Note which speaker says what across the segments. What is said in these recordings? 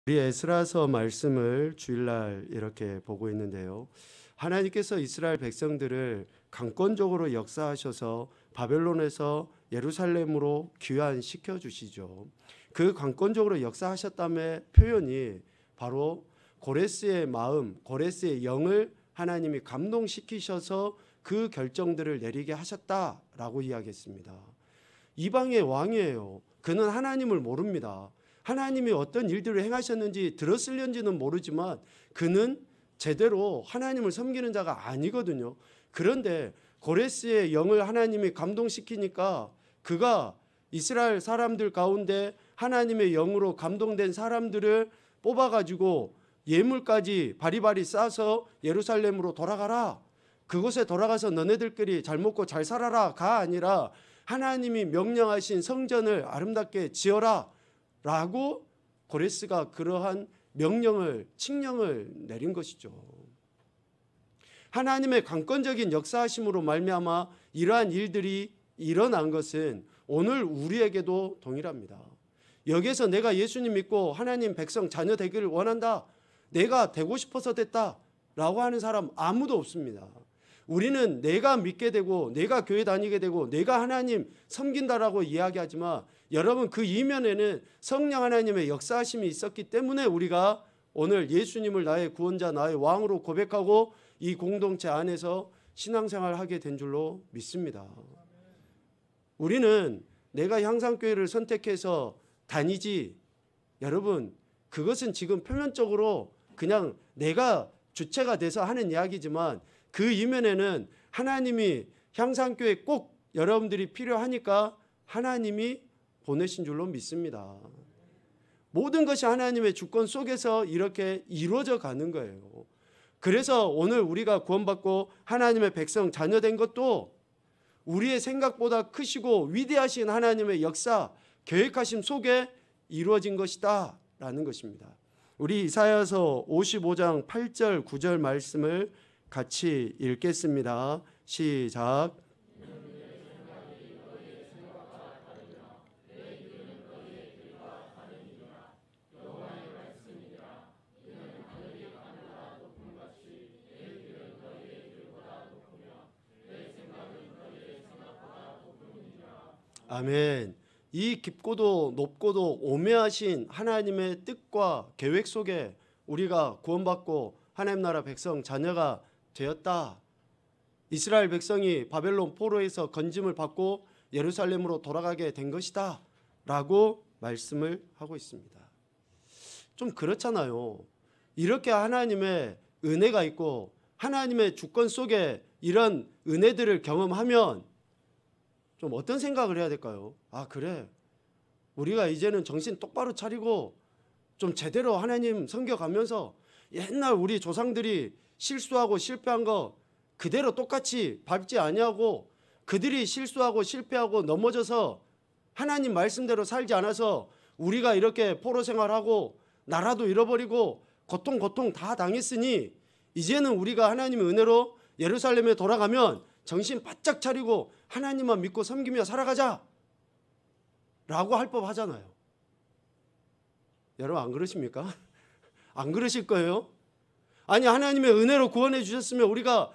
Speaker 1: 우리 에스라서 말씀을 주일날 이렇게 보고 있는데요. 하나님께서 이스라엘 백성들을 강권적으로 역사하셔서 바벨론에서 예루살렘으로 귀환시켜 주시죠. 그 강권적으로 역사하셨다의 표현이 바로 고레스의 마음, 고레스의 영을 하나님이 감동시키셔서 그 결정들을 내리게 하셨다라고 이야기했습니다. 이방의 왕이에요. 그는 하나님을 모릅니다. 하나님이 어떤 일들을 행하셨는지 들었을런지는 모르지만 그는 제대로 하나님을 섬기는 자가 아니거든요. 그런데 고레스의 영을 하나님이 감동시키니까 그가 이스라엘 사람들 가운데 하나님의 영으로 감동된 사람들을 뽑아가지고 예물까지 바리바리 싸서 예루살렘으로 돌아가라. 그곳에 돌아가서 너네들끼리 잘 먹고 잘 살아라가 아니라 하나님이 명령하신 성전을 아름답게 지어라 라고 고레스가 그러한 명령을 칙령을 내린 것이죠. 하나님의 강권적인 역사하심으로 말미암아 이러한 일들이 일어난 것은 오늘 우리에게도 동일합니다. 여기에서 내가 예수님 믿고 하나님 백성 자녀 되기를 원한다, 내가 되고 싶어서 됐다 라고 하는 사람 아무도 없습니다. 우리는 내가 믿게 되고 내가 교회 다니게 되고 내가 하나님 섬긴다라고 이야기하지만 여러분, 그 이면에는 성령 하나님의 역사하심이 있었기 때문에 우리가 오늘 예수님을 나의 구원자, 나의 왕으로 고백하고 이 공동체 안에서 신앙생활을 하게 된 줄로 믿습니다. 우리는 내가 향상교회를 선택해서 다니지, 여러분, 그것은 지금 표면적으로 그냥 내가 주체가 돼서 하는 이야기지만 그 이면에는 하나님이 향상교회 꼭 여러분들이 필요하니까 하나님이 보내신 줄로 믿습니다. 모든 것이 하나님의 주권 속에서 이렇게 이루어져 가는 거예요. 그래서 오늘 우리가 구원받고 하나님의 백성 자녀된 것도 우리의 생각보다 크시고 위대하신 하나님의 역사, 계획하심 속에 이루어진 것이다 라는 것입니다. 우리 이사야서 55장 8절 9절 말씀을 같이 읽겠습니다. 시작. 아멘. 이 깊고도 높고도 오묘하신 하나님의 뜻과 계획 속에 우리가 구원받고 하나님 나라 백성 자녀가 되었다. 이스라엘 백성이 바벨론 포로에서 건짐을 받고 예루살렘으로 돌아가게 된 것이다 라고 말씀을 하고 있습니다. 좀 그렇잖아요. 이렇게 하나님의 은혜가 있고 하나님의 주권 속에 이런 은혜들을 경험하면 좀 어떤 생각을 해야 될까요? 아, 그래, 우리가 이제는 정신 똑바로 차리고 좀 제대로 하나님 섬겨가면서 옛날 우리 조상들이 실수하고 실패한 거 그대로 똑같이 밟지 아니하고 그들이 실수하고 실패하고 넘어져서 하나님 말씀대로 살지 않아서 우리가 이렇게 포로 생활하고 나라도 잃어버리고 고통 다 당했으니 이제는 우리가 하나님의 은혜로 예루살렘에 돌아가면 정신 바짝 차리고 하나님만 믿고 섬기며 살아가자 라고 할 법 하잖아요. 여러분, 안 그러십니까? 안 그러실 거예요? 아니, 하나님의 은혜로 구원해 주셨으면 우리가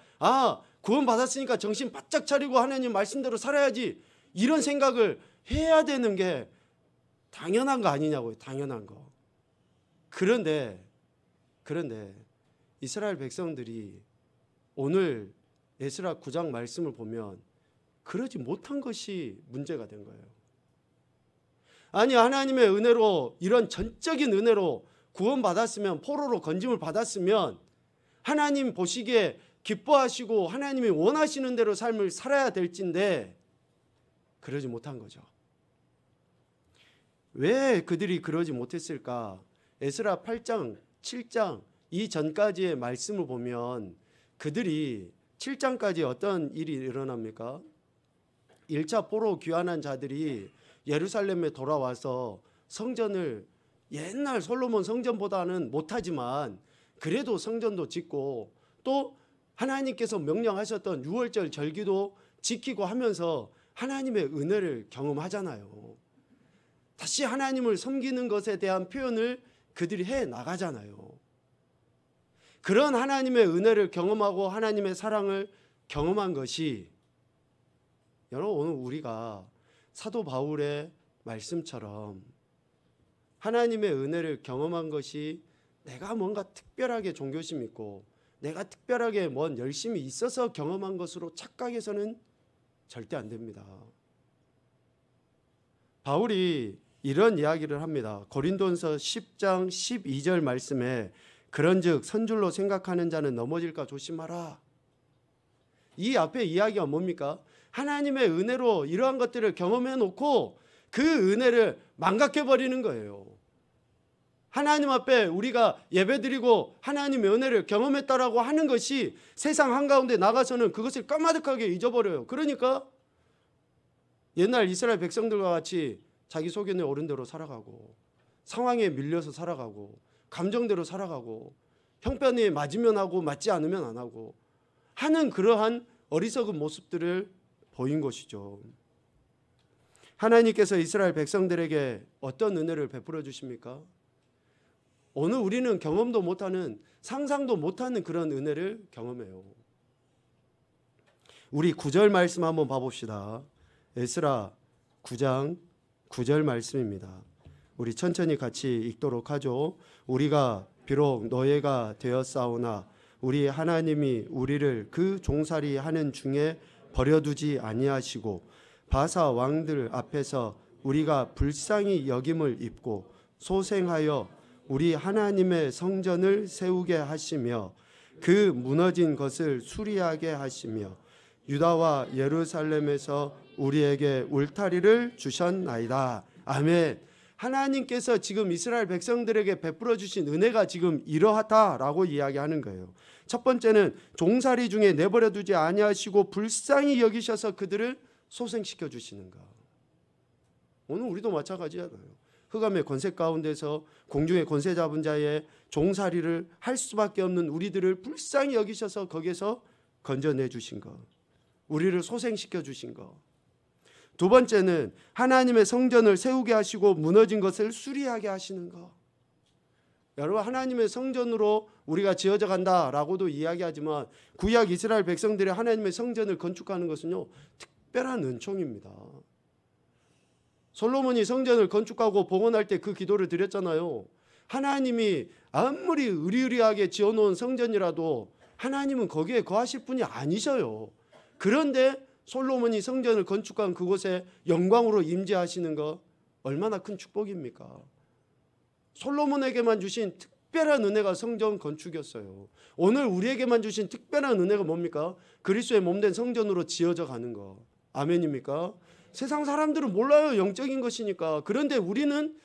Speaker 1: 구원 받았으니까 정신 바짝 차리고 하나님 말씀대로 살아야지, 이런 생각을 해야 되는 게 당연한 거 아니냐고요. 당연한 거. 그런데 이스라엘 백성들이 오늘 에스라 9장 말씀을 보면 그러지 못한 것이 문제가 된 거예요. 아니, 하나님의 은혜로, 이런 전적인 은혜로 구원받았으면, 포로로 건짐을 받았으면 하나님 보시기에 기뻐하시고 하나님이 원하시는 대로 삶을 살아야 될진데 그러지 못한 거죠. 왜 그들이 그러지 못했을까? 에스라 8장, 7장 이 전까지의 말씀을 보면 그들이 7장까지 어떤 일이 일어납니까? 1차 포로 귀환한 자들이 예루살렘에 돌아와서 성전을 옛날 솔로몬 성전보다는 못하지만 그래도 성전도 짓고 또 하나님께서 명령하셨던 유월절 절기도 지키고 하면서 하나님의 은혜를 경험하잖아요. 다시 하나님을 섬기는 것에 대한 표현을 그들이 해 나가잖아요. 그런 하나님의 은혜를 경험하고 하나님의 사랑을 경험한 것이 여러분 오늘 우리가 사도 바울의 말씀처럼 하나님의 은혜를 경험한 것이 내가 뭔가 특별하게 종교심 있고 내가 특별하게 뭔 열심히 있어서 경험한 것으로 착각해서는 절대 안 됩니다. 바울이 이런 이야기를 합니다. 고린도전서 10장 12절 말씀에 그런즉 선줄로 생각하는 자는 넘어질까 조심하라. 이 앞에 이야기가 뭡니까? 하나님의 은혜로 이러한 것들을 경험해 놓고 그 은혜를 망각해 버리는 거예요. 하나님 앞에 우리가 예배드리고 하나님의 은혜를 경험했다라고 하는 것이 세상 한가운데 나가서는 그것을 까마득하게 잊어버려요. 그러니까 옛날 이스라엘 백성들과 같이 자기 소견에 오른 대로 살아가고 상황에 밀려서 살아가고 감정대로 살아가고 형편이 맞으면 하고 맞지 않으면 안 하고 하는 그러한 어리석은 모습들을 보인 것이죠. 하나님께서 이스라엘 백성들에게 어떤 은혜를 베풀어 주십니까? 오늘 우리는 경험도 못하는 상상도 못하는 그런 은혜를 경험해요. 우리 9절 말씀 한번 봐봅시다. 에스라 9장 9절 말씀입니다. 우리 천천히 같이 읽도록 하죠. 우리가 비록 노예가 되었사오나 우리 하나님이 우리를 그 종살이 하는 중에 버려두지 아니하시고 바사 왕들 앞에서 우리가 불쌍히 여김을 입고 소생하여 우리 하나님의 성전을 세우게 하시며 그 무너진 것을 수리하게 하시며 유다와 예루살렘에서 우리에게 울타리를 주셨나이다. 아멘. 하나님께서 지금 이스라엘 백성들에게 베풀어 주신 은혜가 지금 이러하다라고 이야기하는 거예요. 첫 번째는 종살이 중에 내버려 두지 아니하시고 불쌍히 여기셔서 그들을 소생시켜 주시는 것. 오늘 우리도 마찬가지잖아요. 흑암의 권세 가운데서 공중의 권세 잡은 자의 종살이를 할 수밖에 없는 우리들을 불쌍히 여기셔서 거기에서 건져내 주신 것. 우리를 소생시켜 주신 것. 두 번째는 하나님의 성전을 세우게 하시고 무너진 것을 수리하게 하시는 것. 여러분 하나님의 성전으로 우리가 지어져 간다라고도 이야기하지만 구약 이스라엘 백성들이 하나님의 성전을 건축하는 것은요 특별한 은총입니다. 솔로몬이 성전을 건축하고 봉헌할 때 그 기도를 드렸잖아요. 하나님이 아무리 의리의리하게 지어놓은 성전이라도 하나님은 거기에 거하실 분이 아니셔요. 그런데 솔로몬이 성전을 건축한 그곳에 영광으로 임재하시는 것 얼마나 큰 축복입니까? 솔로몬에게만 주신 특별한 은혜가 성전 건축이었어요. 오늘 우리에게만 주신 특별한 은혜가 뭡니까? 그리스도의 몸된 성전으로 지어져 가는 것. 아멘입니까? 세상 사람들은 몰라요. 영적인 것이니까. 그런데 우리는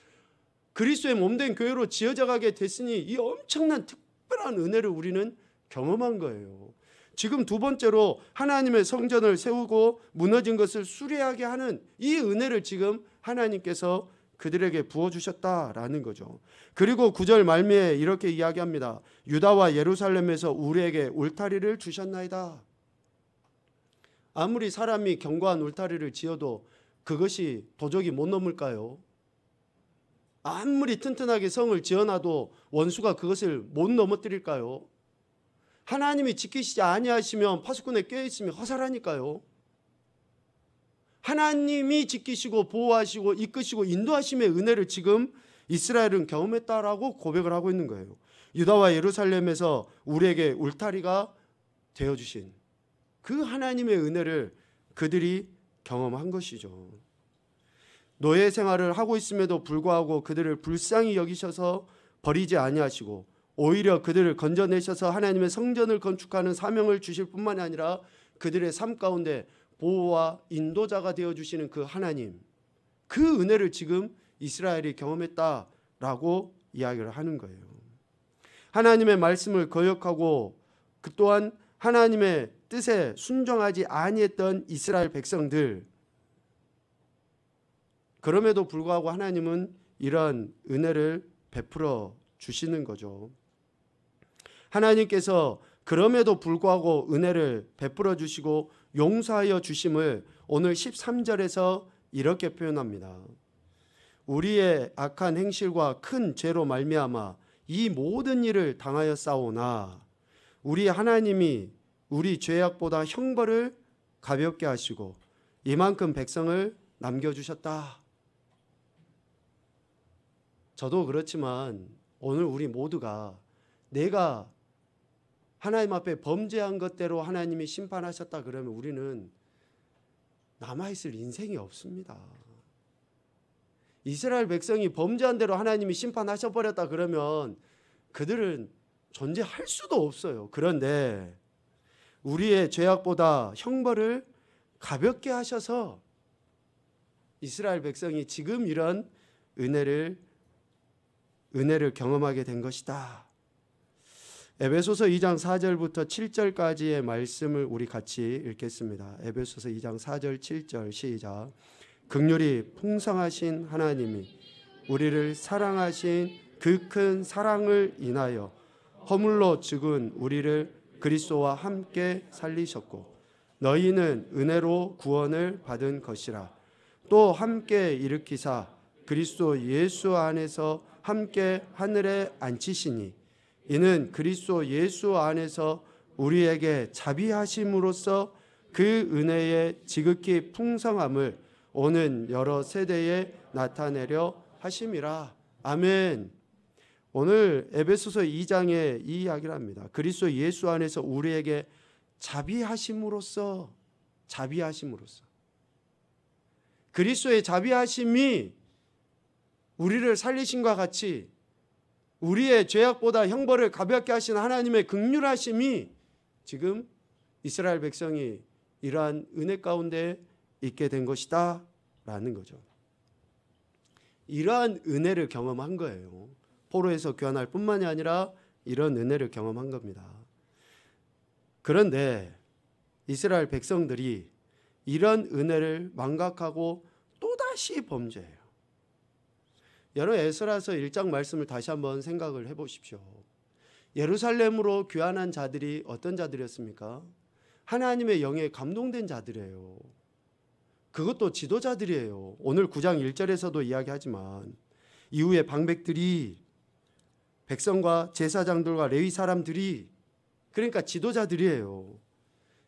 Speaker 1: 그리스도의 몸된 교회로 지어져 가게 됐으니 이 엄청난 특별한 은혜를 우리는 경험한 거예요. 지금 두 번째로 하나님의 성전을 세우고 무너진 것을 수리하게 하는 이 은혜를 지금 하나님께서 그들에게 부어주셨다라는 거죠. 그리고 9절 말미에 이렇게 이야기합니다. 유다와 예루살렘에서 우리에게 울타리를 주셨나이다. 아무리 사람이 견고한 울타리를 지어도 그것이 도적이 못 넘을까요? 아무리 튼튼하게 성을 지어놔도 원수가 그것을 못 넘어뜨릴까요? 하나님이 지키시지 아니하시면 파수꾼에 껴있으면 허살하니까요. 하나님이 지키시고 보호하시고 이끄시고 인도하심의 은혜를 지금 이스라엘은 경험했다라고 고백을 하고 있는 거예요. 유다와 예루살렘에서 우리에게 울타리가 되어주신 그 하나님의 은혜를 그들이 경험한 것이죠. 노예 생활을 하고 있음에도 불구하고 그들을 불쌍히 여기셔서 버리지 아니하시고 오히려 그들을 건져내셔서 하나님의 성전을 건축하는 사명을 주실 뿐만 아니라 그들의 삶 가운데 보호와 인도자가 되어주시는 그 하나님, 그 은혜를 지금 이스라엘이 경험했다라고 이야기를 하는 거예요. 하나님의 말씀을 거역하고 그 또한 하나님의 뜻에 순종하지 아니했던 이스라엘 백성들, 그럼에도 불구하고 하나님은 이런 은혜를 베풀어 주시는 거죠. 하나님께서 그럼에도 불구하고 은혜를 베풀어 주시고 용서하여 주심을 오늘 13절에서 이렇게 표현합니다. 우리의 악한 행실과 큰 죄로 말미암아 이 모든 일을 당하였사오나 우리 하나님이 우리 죄악보다 형벌을 가볍게 하시고 이만큼 백성을 남겨주셨다. 저도 그렇지만 오늘 우리 모두가 내가 하나님 앞에 범죄한 것대로 하나님이 심판하셨다 그러면 우리는 남아있을 인생이 없습니다. 이스라엘 백성이 범죄한 대로 하나님이 심판하셔버렸다 그러면 그들은 존재할 수도 없어요. 그런데 우리의 죄악보다 형벌을 가볍게 하셔서 이스라엘 백성이 지금 이런 은혜를 경험하게 된 것이다. 에베소서 2장 4절부터 7절까지의 말씀을 우리 같이 읽겠습니다. 에베소서 2장 4절 7절 시작. 긍휼이 풍성하신 하나님이 우리를 사랑하신 그 큰 사랑을 인하여 허물로 죽은 우리를 그리스도와 함께 살리셨고 너희는 은혜로 구원을 받은 것이라. 또 함께 일으키사 그리스도 예수 안에서 함께 하늘에 앉히시니 이는 그리스도 예수 안에서 우리에게 자비하심으로써 그 은혜의 지극히 풍성함을 오는 여러 세대에 나타내려 하심이라. 아멘. 오늘 에베소서 2장에 이 이야기를 합니다. 그리스도 예수 안에서 우리에게 자비하심으로써 그리스도의 자비하심이 우리를 살리심과 같이 우리의 죄악보다 형벌을 가볍게 하신 하나님의 긍휼하심이 지금 이스라엘 백성이 이러한 은혜 가운데 있게 된 것이다 라는 거죠. 이러한 은혜를 경험한 거예요. 포로에서 귀환할 뿐만이 아니라 이런 은혜를 경험한 겁니다. 그런데 이스라엘 백성들이 이런 은혜를 망각하고 또다시 범죄해요. 여러분 에스라서 1장 말씀을 다시 한번 생각을 해보십시오. 예루살렘으로 귀환한 자들이 어떤 자들이었습니까? 하나님의 영에 감동된 자들이에요. 그것도 지도자들이에요. 오늘 9장 1절에서도 이야기하지만 이후에 방백들이 백성과 제사장들과 레위 사람들이 그러니까 지도자들이에요.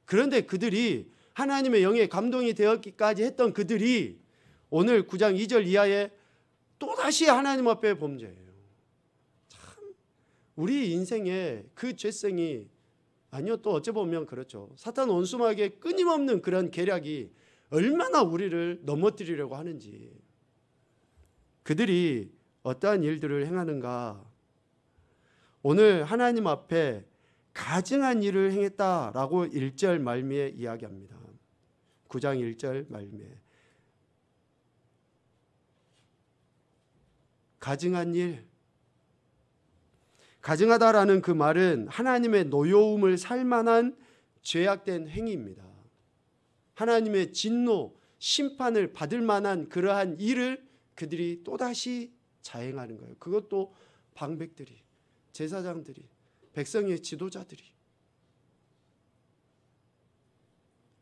Speaker 1: 그런데 그들이 하나님의 영에 감동이 되었기까지 했던 그들이 오늘 9장 2절 이하에 또다시 하나님 앞에 범죄해요. 참 우리 인생에 그 죄성이 아니요 또 어찌 보면 그렇죠. 사탄 원수마귀의 끊임없는 그런 계략이 얼마나 우리를 넘어뜨리려고 하는지. 그들이 어떠한 일들을 행하는가. 오늘 하나님 앞에 가증한 일을 행했다라고 1절 말미에 이야기합니다. 9장 1절 말미에 가증한 일, 가증하다라는 그 말은 하나님의 노여움을 살 만한 죄악된 행위입니다. 하나님의 진노, 심판을 받을 만한 그러한 일을 그들이 또다시 자행하는 거예요. 그것도 방백들이, 제사장들이, 백성의 지도자들이.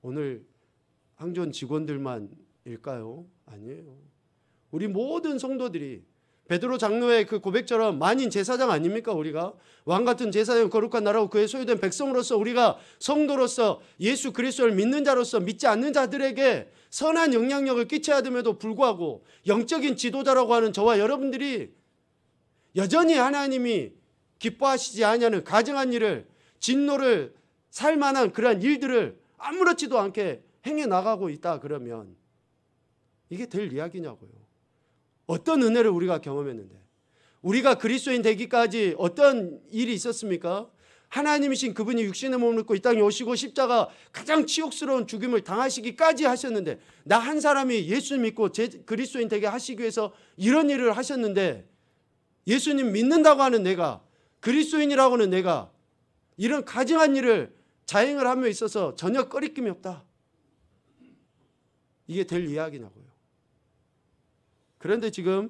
Speaker 1: 오늘 항전 직원들만일까요? 아니에요. 우리 모든 성도들이 베드로 장로의 그 고백처럼 만인 제사장 아닙니까? 우리가 왕같은 제사장 거룩한 나라고 그의 소유된 백성으로서 우리가 성도로서 예수 그리스도를 믿는 자로서 믿지 않는 자들에게 선한 영향력을 끼쳐야 됨에도 불구하고 영적인 지도자라고 하는 저와 여러분들이 여전히 하나님이 기뻐하시지 아니하는 가증한 일을, 진노를 살 만한 그러한 일들을 아무렇지도 않게 행해 나가고 있다 그러면 이게 될 이야기냐고요. 어떤 은혜를 우리가 경험했는데, 우리가 그리스도인 되기까지 어떤 일이 있었습니까? 하나님이신 그분이 육신의 몸을 입고 이 땅에 오시고 십자가 가장 치욕스러운 죽임을 당하시기까지 하셨는데, 나 한 사람이 예수 믿고 그리스도인 되게 하시기 위해서 이런 일을 하셨는데, 예수님 믿는다고 하는 내가, 그리스도인이라고 하는 내가 이런 가증한 일을 자행을 함에 있어서 전혀 꺼리낌이 없다. 이게 될 이야기냐고요. 그런데 지금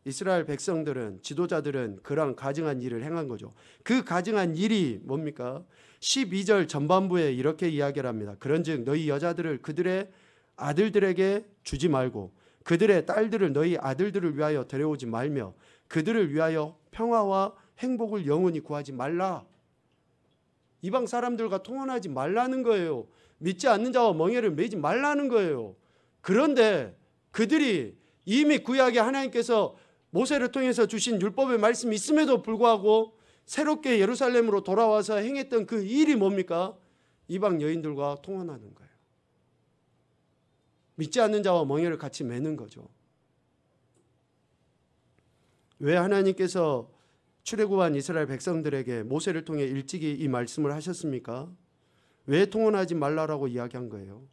Speaker 1: 이스라엘 백성들은, 지도자들은 그런 가증한 일을 행한 거죠. 그 가증한 일이 뭡니까? 12절 전반부에 이렇게 이야기를 합니다. 그런즉 너희 여자들을 그들의 아들들에게 주지 말고 그들의 딸들을 너희 아들들을 위하여 데려오지 말며 그들을 위하여 평화와 행복을 영원히 구하지 말라. 이방 사람들과 통혼하지 말라는 거예요. 믿지 않는 자와 멍에를 매지 말라는 거예요. 그런데 그들이 이미 구약에 하나님께서 모세를 통해서 주신 율법의 말씀이 있음에도 불구하고 새롭게 예루살렘으로 돌아와서 행했던 그 일이 뭡니까? 이방 여인들과 통혼하는 거예요. 믿지 않는 자와 멍에를 같이 매는 거죠. 왜 하나님께서 출애굽한 이스라엘 백성들에게 모세를 통해 일찍이 이 말씀을 하셨습니까? 왜 통혼하지 말라라고 이야기한 거예요?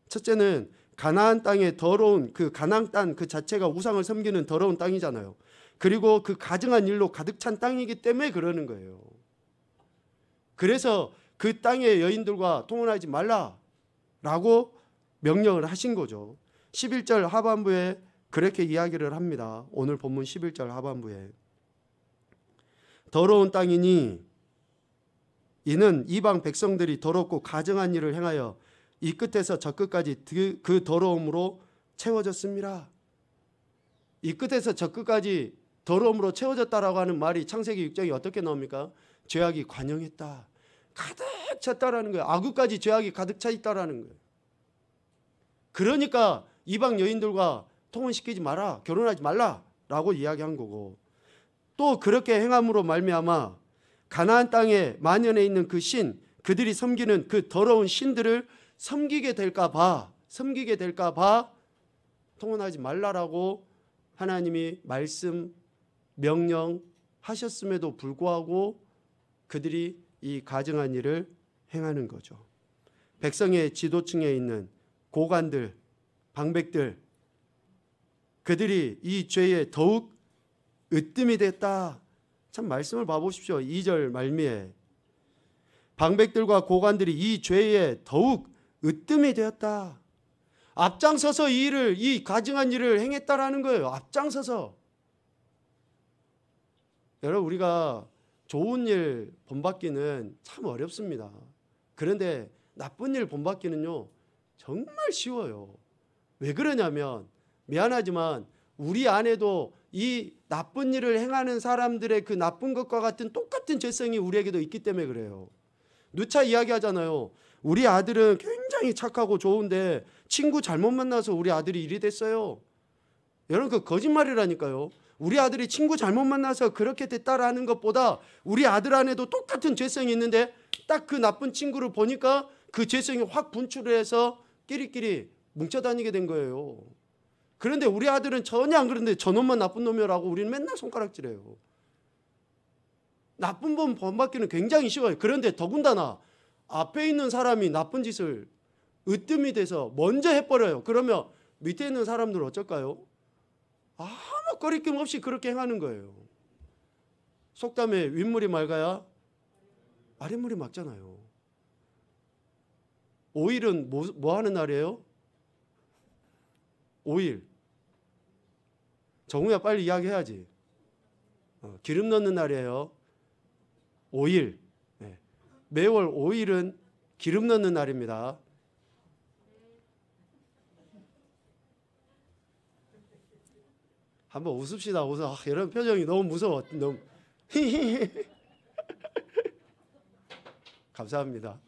Speaker 1: 첫째는 가나안 땅의 더러운 그 가나안 땅 그 자체가 우상을 섬기는 더러운 땅이잖아요. 그리고 그 가증한 일로 가득 찬 땅이기 때문에 그러는 거예요. 그래서 그 땅의 여인들과 통혼하지 말라라고 명령을 하신 거죠. 11절 하반부에 그렇게 이야기를 합니다. 오늘 본문 11절 하반부에 더러운 땅이니 이는 이방 백성들이 더럽고 가증한 일을 행하여 이 끝에서 저 끝까지 그 더러움으로 채워졌습니다. 이 끝에서 저 끝까지 더러움으로 채워졌다라고 하는 말이 창세기 6장에 어떻게 나옵니까? 죄악이 관영했다. 가득 찼다라는 거예요. 아구까지 죄악이 가득 차 있다라는 거예요. 그러니까 이방 여인들과 통혼시키지 마라, 결혼하지 말라라고 이야기한 거고, 또 그렇게 행함으로 말미암아 가나안 땅에 만연해 있는 그 신, 그들이 섬기는 그 더러운 신들을 섬기게 될까 봐 통혼하지 말라라고 하나님이 말씀 명령하셨음에도 불구하고 그들이 이 가증한 일을 행하는 거죠. 백성의 지도층에 있는 고관들, 방백들, 그들이 이 죄에 더욱 으뜸이 됐다. 참 말씀을 봐보십시오. 2절 말미에 방백들과 고관들이 이 죄에 더욱 으뜸이 되었다. 앞장서서 이 가증한 일을 행했다라는 거예요. 앞장서서. 여러분, 우리가 좋은 일 본받기는 참 어렵습니다. 그런데 나쁜 일 본받기는요 정말 쉬워요. 왜 그러냐면, 미안하지만 우리 안에도 이 나쁜 일을 행하는 사람들의 그 나쁜 것과 같은 똑같은 죄성이 우리에게도 있기 때문에 그래요. 누차 이야기하잖아요. 우리 아들은 굉장히 착하고 좋은데 친구 잘못 만나서 우리 아들이 이리 됐어요. 여러분, 그 거짓말이라니까요. 우리 아들이 친구 잘못 만나서 그렇게 됐다라는 것보다 우리 아들 안에도 똑같은 죄성이 있는데 딱 그 나쁜 친구를 보니까 그 죄성이 확 분출을 해서 끼리끼리 뭉쳐다니게 된 거예요. 그런데 우리 아들은 전혀 안 그런데 저놈만 나쁜 놈이라고 우리는 맨날 손가락질해요. 나쁜 분 본받기는 굉장히 쉬워요. 그런데 더군다나 앞에 있는 사람이 나쁜 짓을 으뜸이 돼서 먼저 해버려요. 그러면 밑에 있는 사람들은 어쩔까요? 아무 거리낌 없이 그렇게 행하는 거예요. 속담에 윗물이 맑아야 아랫물이 맑잖아요. 5일은 뭐 하는 날이에요? 5일. 정우야, 빨리 이야기해야지. 기름 넣는 날이에요. 5일. 네. 매월 5일은 기름 넣는 날입니다. 한번 웃읍시다. 웃어. 이런 표정이 너무 무서워. 너무 감사합니다.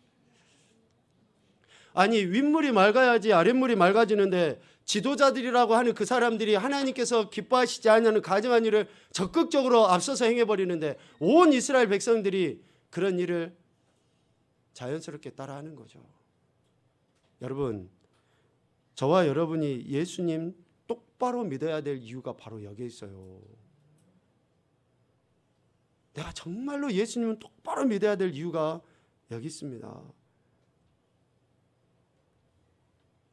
Speaker 1: 아니, 윗물이 맑아야지 아랫물이 맑아지는데 지도자들이라고 하는 그 사람들이 하나님께서 기뻐하시지 않는 가증한 일을 적극적으로 앞서서 행해버리는데 온 이스라엘 백성들이 그런 일을 자연스럽게 따라하는 거죠. 여러분, 저와 여러분이 예수님 똑바로 믿어야 될 이유가 바로 여기에 있어요. 내가 정말로 예수님을 똑바로 믿어야 될 이유가 여기 있습니다.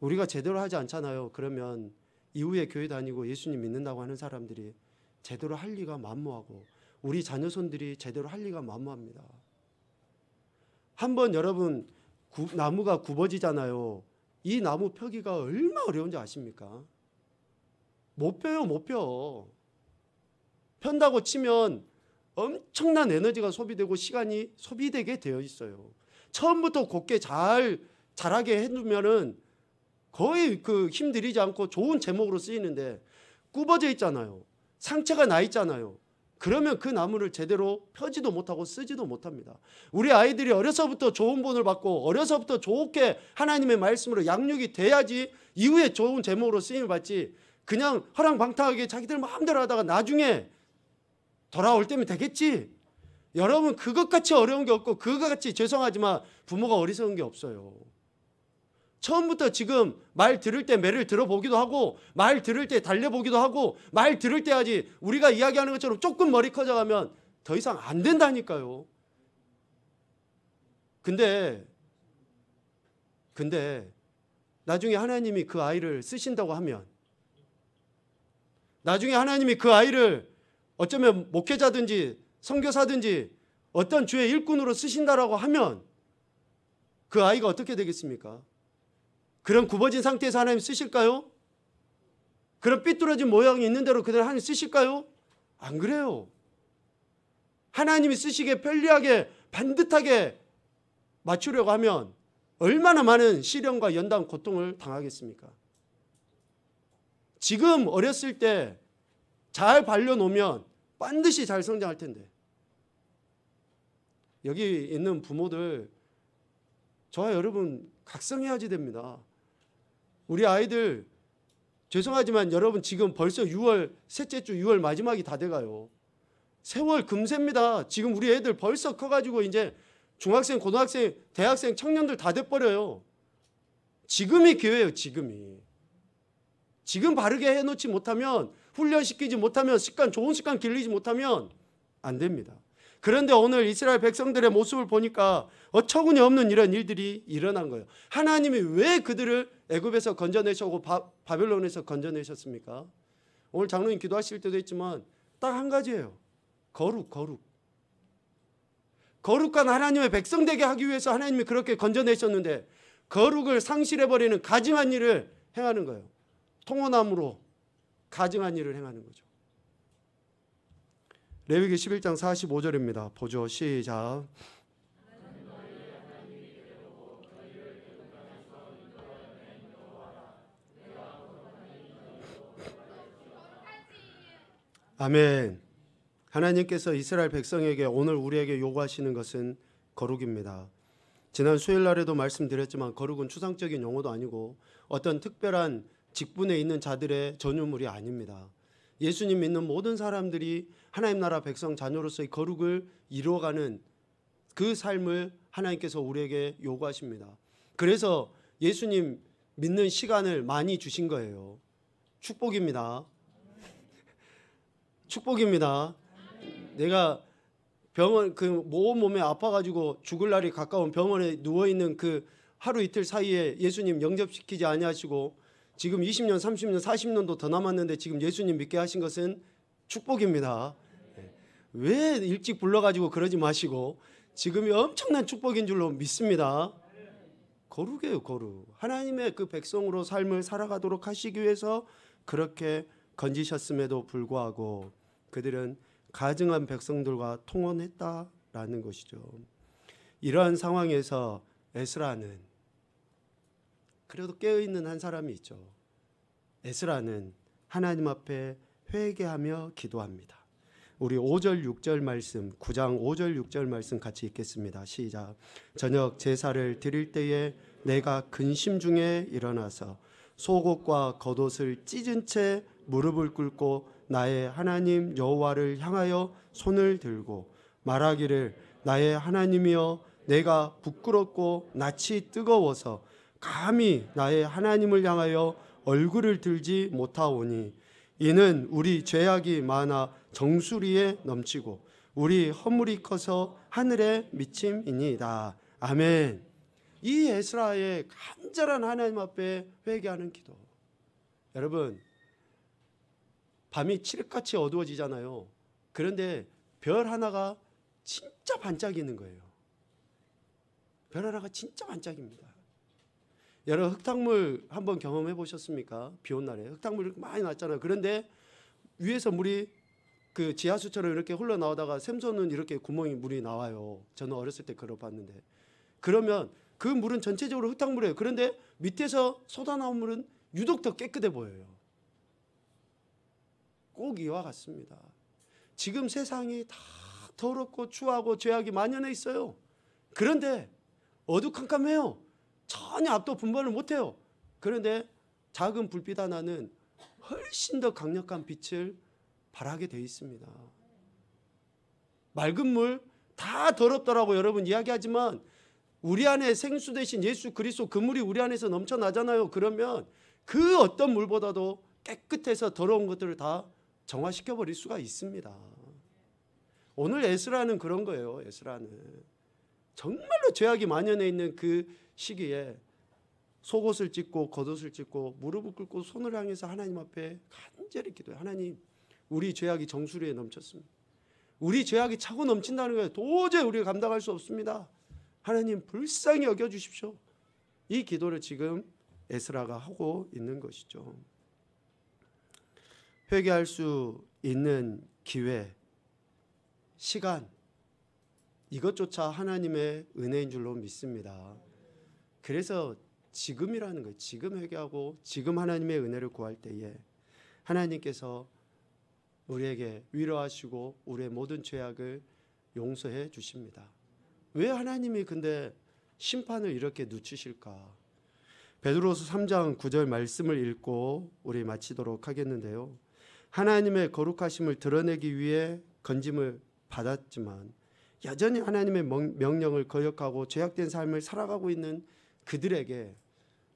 Speaker 1: 우리가 제대로 하지 않잖아요. 그러면 이후에 교회 다니고 예수님 믿는다고 하는 사람들이 제대로 할 리가 만무하고 우리 자녀손들이 제대로 할 리가 만무합니다. 한번 여러분 나무가 굽어지잖아요. 이 나무 펴기가 얼마나 어려운지 아십니까? 못 펴요, 못 펴. 편다고 치면 엄청난 에너지가 소비되고 시간이 소비되게 되어 있어요. 처음부터 곱게 자라게 해두면은 거의 그 힘들이지 않고 좋은 제목으로 쓰이는데 굽어져 있잖아요. 상처가 나 있잖아요. 그러면 그 나무를 제대로 펴지도 못하고 쓰지도 못합니다. 우리 아이들이 어려서부터 좋은 본을 받고 어려서부터 좋게 하나님의 말씀으로 양육이 돼야지 이후에 좋은 제목으로 쓰임을 받지, 그냥 허랑방탕하게 자기들 마음대로 하다가 나중에 돌아올 때면 되겠지. 여러분, 그것같이 어려운 게 없고 그것같이 죄송하지만 부모가 어리석은 게 없어요. 처음부터 지금 말 들을 때 매를 들어보기도 하고 말 들을 때 달려보기도 하고 말 들을 때 하지, 우리가 이야기하는 것처럼 조금 머리 커져가면 더 이상 안 된다니까요. 근데 나중에 하나님이 그 아이를 쓰신다고 하면, 나중에 하나님이 그 아이를 어쩌면 목회자든지 선교사든지 어떤 주의 일꾼으로 쓰신다라고 하면 그 아이가 어떻게 되겠습니까? 그런 굽어진 상태에서 하나님 쓰실까요? 그런 삐뚤어진 모양이 있는 대로 그대로 하나님 쓰실까요? 안 그래요. 하나님이 쓰시기에 편리하게 반듯하게 맞추려고 하면 얼마나 많은 시련과 연단 고통을 당하겠습니까? 지금 어렸을 때 잘 발려놓으면 반드시 잘 성장할 텐데. 여기 있는 부모들, 저와 여러분 각성해야지 됩니다. 우리 아이들, 죄송하지만 여러분 지금 벌써 6월 셋째 주, 6월 마지막이 다 돼가요. 세월 금세입니다. 지금 우리 애들 벌써 커가지고 이제 중학생, 고등학생, 대학생, 청년들 다 돼버려요. 지금이 기회예요. 지금 바르게 해놓지 못하면, 훈련시키지 못하면, 좋은 습관 길리지 못하면 안 됩니다. 그런데 오늘 이스라엘 백성들의 모습을 보니까 어처구니 없는 이런 일들이 일어난 거예요. 하나님이 왜 그들을 애굽에서 건져내시고 바벨론에서 건져내셨습니까? 오늘 장로님 기도하실 때도 했지만 딱 한 가지예요. 거룩한 하나님의 백성 되게 하기 위해서 하나님이 그렇게 건져내셨는데 거룩을 상실해버리는 가증한 일을 행하는 거예요. 통혼함으로 가증한 일을 행하는 거죠. 레위기 11장 45절입니다. 보죠. 시작. 아멘. 하나님께서 이스라엘 백성에게 오늘 우리에게 요구하시는 것은 거룩입니다. 지난 수요일 날에도 말씀드렸지만 거룩은 추상적인 용어도 아니고 어떤 특별한 직분에 있는 자들의 전유물이 아닙니다. 예수님 믿는 모든 사람들이 하나님 나라 백성 자녀로서의 거룩을 이루어가는 그 삶을 하나님께서 우리에게 요구하십니다. 그래서 예수님 믿는 시간을 많이 주신 거예요. 축복입니다. 축복입니다. 내가 병원 몸에 아파가지고 죽을 날이 가까운 병원에 누워있는 그 하루 이틀 사이에 예수님 영접시키지 아니하시고 지금 20년, 30년, 40년도 더 남았는데 지금 예수님 믿게 하신 것은 축복입니다. 왜 일찍 불러가지고 그러지 마시고 지금이 엄청난 축복인 줄로 믿습니다. 거룩이에요, 거룩. 하나님의 그 백성으로 삶을 살아가도록 하시기 위해서 그렇게 건지셨음에도 불구하고 그들은 가증한 백성들과 통혼했다라는 것이죠. 이러한 상황에서 에스라는 그래도 깨어있는 한 사람이 있죠. 에스라는 하나님 앞에 회개하며 기도합니다. 우리 5절 6절 말씀, 9장 5절 6절 말씀 같이 읽겠습니다. 시작. 저녁 제사를 드릴 때에 내가 근심 중에 일어나서 속옷과 겉옷을 찢은 채 무릎을 꿇고 나의 하나님 여호와를 향하여 손을 들고 말하기를 나의 하나님이여 내가 부끄럽고 낯이 뜨거워서 감히 나의 하나님을 향하여 얼굴을 들지 못하오니 이는 우리 죄악이 많아 정수리에 넘치고 우리 허물이 커서 하늘에 미침이니이다. 아멘. 이 에스라의 간절한 하나님 앞에 회개하는 기도. 여러분, 밤이 칠흑같이 어두워지잖아요. 그런데 별 하나가 진짜 반짝이는 거예요. 별 하나가 진짜 반짝입니다. 여러분 흙탕물 한번 경험해 보셨습니까? 비 온 날에 흙탕물이 많이 났잖아요. 그런데 위에서 물이 그 지하수처럼 이렇게 흘러나오다가 샘솟는 이렇게 구멍이 물이 나와요. 저는 어렸을 때 그걸 봤는데 그러면 그 물은 전체적으로 흙탕물이에요. 그런데 밑에서 쏟아나온 물은 유독 더 깨끗해 보여요. 꼭 이와 같습니다. 지금 세상이 다 더럽고 추하고 죄악이 만연해 있어요. 그런데 어두컴컴해요. 전혀 앞도 분별을 못해요. 그런데 작은 불빛 하나는 훨씬 더 강력한 빛을 발하게 되어 있습니다. 맑은 물 다 더럽더라고 여러분 이야기하지만 우리 안에 생수 대신 예수 그리스도 그 물이 우리 안에서 넘쳐나잖아요. 그러면 그 어떤 물보다도 깨끗해서 더러운 것들을 다 정화시켜버릴 수가 있습니다. 오늘 에스라는 그런 거예요. 에스라는 정말로 죄악이 만연해 있는 그 시기에 속옷을 찢고 겉옷을 찢고 무릎을 꿇고 손을 향해서 하나님 앞에 간절히 기도해요. 하나님, 우리 죄악이 정수리에 넘쳤습니다. 우리 죄악이 차고 넘친다는 거예요. 도저히 우리가 감당할 수 없습니다. 하나님 불쌍히 여겨주십시오. 이 기도를 지금 에스라가 하고 있는 것이죠. 회개할 수 있는 기회, 시간, 이것조차 하나님의 은혜인 줄로 믿습니다. 그래서 지금이라는 거예요. 지금 회개하고 지금 하나님의 은혜를 구할 때에 하나님께서 우리에게 위로하시고 우리의 모든 죄악을 용서해 주십니다. 왜 하나님이 근데 심판을 이렇게 늦추실까? 베드로서 3장 9절 말씀을 읽고 우리 마치도록 하겠는데요. 하나님의 거룩하심을 드러내기 위해 건짐을 받았지만 여전히 하나님의 명령을 거역하고 죄악된 삶을 살아가고 있는 그들에게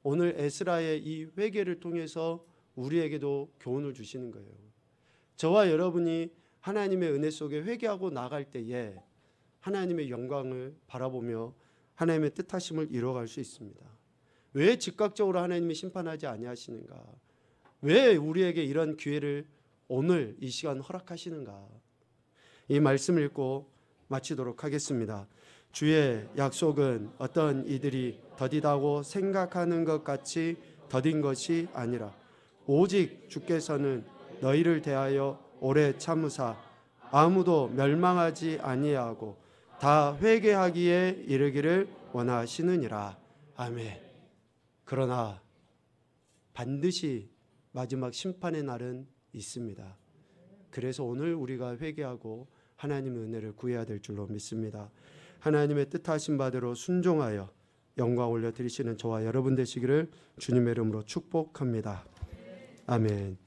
Speaker 1: 오늘 에스라의 이 회개를 통해서 우리에게도 교훈을 주시는 거예요. 저와 여러분이 하나님의 은혜 속에 회개하고 나갈 때에 하나님의 영광을 바라보며 하나님의 뜻하심을 이뤄갈 수 있습니다. 왜 즉각적으로 하나님이 심판하지 아니하시는가? 왜 우리에게 이런 기회를 오늘 이 시간 허락하시는가? 이 말씀을 읽고 마치도록 하겠습니다. 주의 약속은 어떤 이들이 더디다고 생각하는 것 같이 더딘 것이 아니라 오직 주께서는 너희를 대하여 오래 참으사 아무도 멸망하지 아니하고 다 회개하기에 이르기를 원하시느니라. 아멘. 그러나 반드시 마지막 심판의 날은 있습니다. 그래서 오늘 우리가 회개하고 하나님의 은혜를 구해야 될 줄로 믿습니다. 하나님의 뜻하신 바대로 순종하여 영광 올려드리시는 저와 여러분 되시기를 주님의 이름으로 축복합니다. 아멘.